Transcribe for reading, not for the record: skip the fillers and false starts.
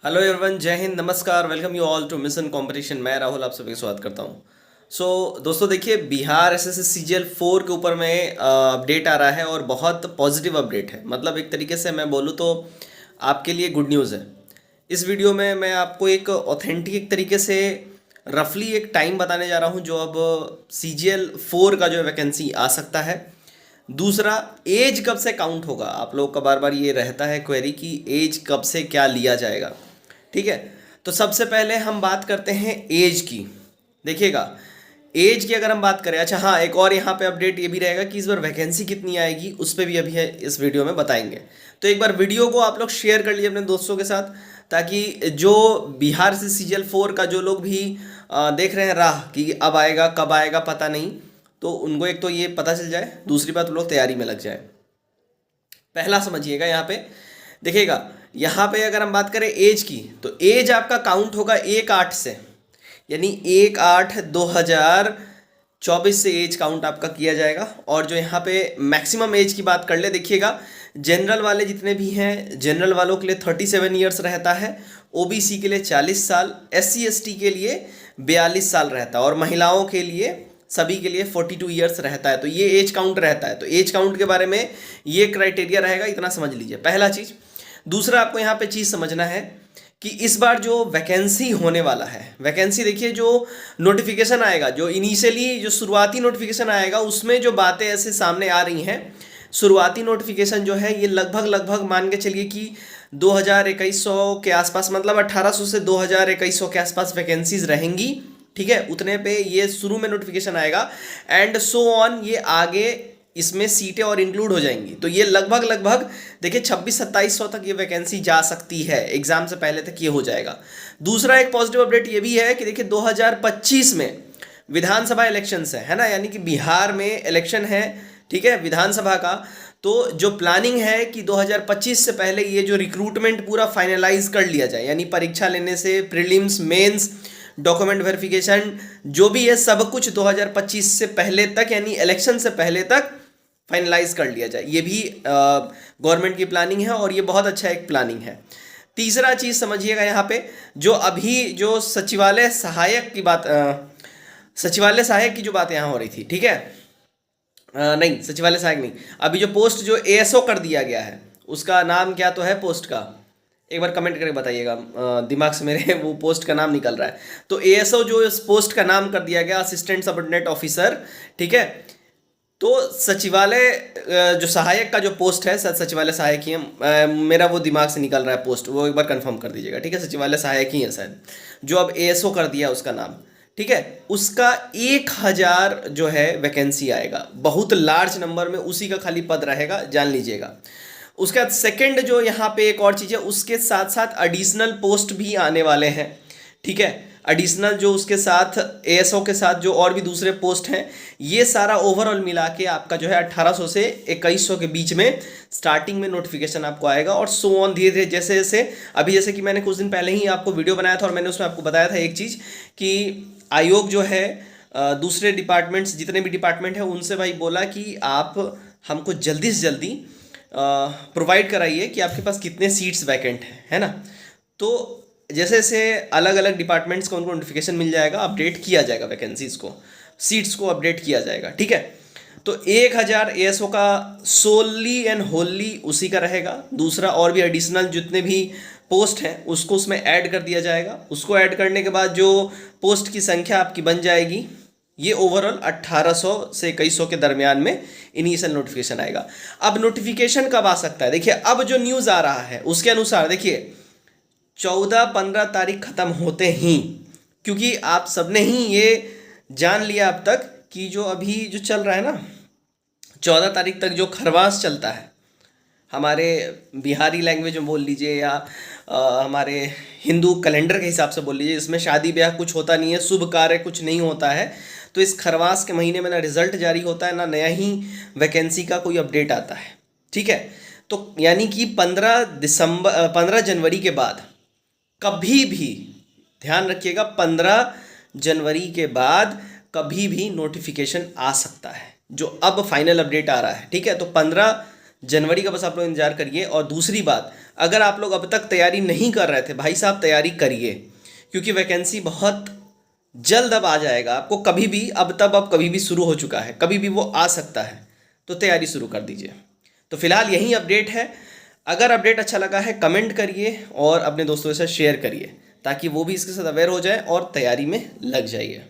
Hello everyone, Jai Hind, नमस्कार, welcome you all to mission competition. मैं राहुल आप सभी का स्वागत करता हूं। दोस्तों देखिए, बिहार एसएससी सीजीएल 4 के ऊपर में अपडेट आ रहा है और बहुत पॉजिटिव अपडेट है। मतलब एक तरीके से मैं बोलूँ तो आपके लिए गुड न्यूज़ है। इस वीडियो में मैं आपको एक ऑथेंटिक तरीके से रफली एक टाइम बताने जा रहा हूँ जो अब सीजीएल 4 का जो वैकेंसी आ सकता है। दूसरा, एज कब से काउंट होगा। आप लोग का बार बार ये रहता है क्वेरी कि एज कब से क्या लिया जाएगा। ठीक है, तो सबसे पहले हम बात करते हैं एज की। देखिएगा, एज की अगर हम बात करें, अच्छा हाँ, एक और यहाँ पे अपडेट ये भी रहेगा कि इस बार वैकेंसी कितनी आएगी उस पर भी अभी है इस वीडियो में बताएंगे। तो एक बार वीडियो को आप लोग शेयर कर लीजिए अपने दोस्तों के साथ, ताकि जो बिहार से सीजीएल 4 का जो लोग भी देख रहे हैं राह कि अब आएगा कब आएगा पता नहीं, तो उनको एक तो ये पता चल जाए, दूसरी बात वो लोग तैयारी में लग जाए। पहला समझिएगा, यहाँ पे देखिएगा, यहाँ पे अगर हम बात करें एज की, तो एज आपका काउंट होगा 1/8 से, यानी 1/8/2024 से एज काउंट आपका किया जाएगा। और जो यहाँ पे मैक्सिमम एज की बात कर ले, देखिएगा, जनरल वाले जितने भी हैं, जनरल वालों के लिए 37 ईयर्स रहता है, ओबीसी के लिए 40 साल, एससी एसटी के लिए 42 साल रहता है, और महिलाओं के लिए सभी के लिए 42 ईयर्स रहता है। तो ये एज काउंट रहता है। तो एज काउंट के बारे में ये क्राइटेरिया रहेगा, इतना समझ लीजिए, पहला चीज़। दूसरा, आपको यहाँ पे चीज़ समझना है कि इस बार जो वैकेंसी होने वाला है, वैकेंसी देखिए, जो नोटिफिकेशन आएगा, जो इनिशियली जो शुरुआती नोटिफिकेशन आएगा, उसमें जो बातें ऐसे सामने आ रही हैं, शुरुआती नोटिफिकेशन जो है ये लगभग लगभग मान के चलिए कि 2000-2100 के आसपास, मतलब 1800 से 2000-2100 के आसपास वैकेंसीज रहेंगी। ठीक है, उतने पे ये शुरू में नोटिफिकेशन आएगा, एंड सो ऑन, ये आगे इसमें सीटें और इंक्लूड हो जाएंगी। तो ये लगभग लगभग देखिए 2600-2700 तक ये वैकेंसी जा सकती है, एग्जाम से पहले तक ये हो जाएगा। दूसरा एक पॉजिटिव अपडेट ये भी है कि देखिए 2025 में विधानसभा इलेक्शन है ना, यानी कि बिहार में इलेक्शन है, ठीक है, विधानसभा का। तो जो प्लानिंग है कि 2025 से पहले ये जो रिक्रूटमेंट पूरा फाइनलाइज कर लिया जाए, यानी परीक्षा लेने से प्रीलिम्स, मेंस, डॉक्यूमेंट वेरिफिकेशन, जो भी है सब कुछ 2025 से पहले तक, यानी इलेक्शन से पहले तक फाइनलाइज कर लिया जाए। ये भी गवर्नमेंट की प्लानिंग है और ये बहुत अच्छा एक प्लानिंग है। तीसरा चीज़ समझिएगा, यहाँ पे जो अभी जो सचिवालय सहायक की बात, सचिवालय सहायक की जो बात यहाँ हो रही थी, ठीक है, नहीं सचिवालय सहायक नहीं, अभी जो पोस्ट जो एएसओ कर दिया गया है, उसका नाम क्या तो है पोस्ट का, एक बार कमेंट करके बताइएगा, दिमाग से मेरे वो पोस्ट का नाम निकल रहा है। तो एएसओ जो इस पोस्ट का नाम कर दिया गया, असिस्टेंट सबऑर्डिनेट ऑफिसर, ठीक है। तो सचिवालय जो सहायक का जो पोस्ट है, सचिवालय सहायक ही है, मेरा वो दिमाग से निकल रहा है पोस्ट, वो एक बार कंफर्म कर दीजिएगा, ठीक है, सचिवालय सहायक ही है शायद, जो अब एएसओ कर दिया उसका नाम, ठीक है। उसका 1000 जो है वैकेंसी आएगा, बहुत लार्ज नंबर में उसी का खाली पद रहेगा, जान लीजिएगा। उसके बाद सेकंड जो यहाँ पे एक और चीज़ है, उसके साथ साथ एडिशनल पोस्ट भी आने वाले हैं, ठीक है। एडिशनल जो उसके साथ एएसओ के साथ जो और भी दूसरे पोस्ट हैं, ये सारा ओवरऑल मिला के आपका जो है 1800 से 2100 के बीच में स्टार्टिंग में नोटिफिकेशन आपको आएगा, और सो ऑन धीरे धीरे, जैसे जैसे अभी, जैसे कि मैंने कुछ दिन पहले ही आपको वीडियो बनाया था और मैंने उसमें आपको बताया था एक चीज़ कि आयोग जो है दूसरे डिपार्टमेंट्स, जितने भी डिपार्टमेंट हैं, उनसे भाई बोला कि आप हमको जल्दी से जल्दी प्रोवाइड कराइए कि आपके पास कितने सीट्स वैकेंट हैं, है ना। तो जैसे जैसे अलग अलग डिपार्टमेंट्स को उनको नोटिफिकेशन मिल जाएगा, अपडेट किया जाएगा वैकेंसीज को, सीट्स को अपडेट किया जाएगा, ठीक है। तो 1000 एएसओ का सोली एंड होली उसी का रहेगा। दूसरा, और भी एडिशनल जितने भी पोस्ट हैं उसको उसमें ऐड कर दिया जाएगा। उसको ऐड करने के बाद जो पोस्ट की संख्या आपकी बन जाएगी, ये ओवरऑल 1800 से 2100 के दरमियान में इनिशियल नोटिफिकेशन आएगा। अब नोटिफिकेशन कब आ सकता है, देखिए अब जो न्यूज़ आ रहा है उसके अनुसार देखिए 14-15 तारीख खत्म होते ही, क्योंकि आप सबने ही ये जान लिया अब तक कि जो अभी जो चल रहा है ना, 14 तारीख तक जो खरवास चलता है, हमारे बिहारी लैंग्वेज में बोल लीजिए या हमारे हिंदू कैलेंडर के हिसाब से बोल लीजिए, इसमें शादी ब्याह कुछ होता नहीं है, शुभ कार्य कुछ नहीं होता है। तो इस खरवास के महीने में ना रिजल्ट जारी होता है, ना नया ही वैकेंसी का कोई अपडेट आता है, ठीक है। तो यानी कि 15 जनवरी के बाद कभी भी, ध्यान रखिएगा, 15 जनवरी के बाद कभी भी नोटिफिकेशन आ सकता है, जो अब फाइनल अपडेट आ रहा है, ठीक है। तो 15 जनवरी का बस आप लोग इंतजार करिए। और दूसरी बात, अगर आप लोग अब तक तैयारी नहीं कर रहे थे, भाई साहब तैयारी करिए, क्योंकि वैकेंसी बहुत जल्द अब आ जाएगा आपको। कभी भी अब कभी भी शुरू हो चुका है, कभी भी वो आ सकता है, तो तैयारी शुरू कर दीजिए। तो फिलहाल यही अपडेट है। अगर अपडेट अच्छा लगा है कमेंट करिए और अपने दोस्तों के साथ शेयर करिए, ताकि वो भी इसके साथ अवेयर हो जाए और तैयारी में लग जाइए।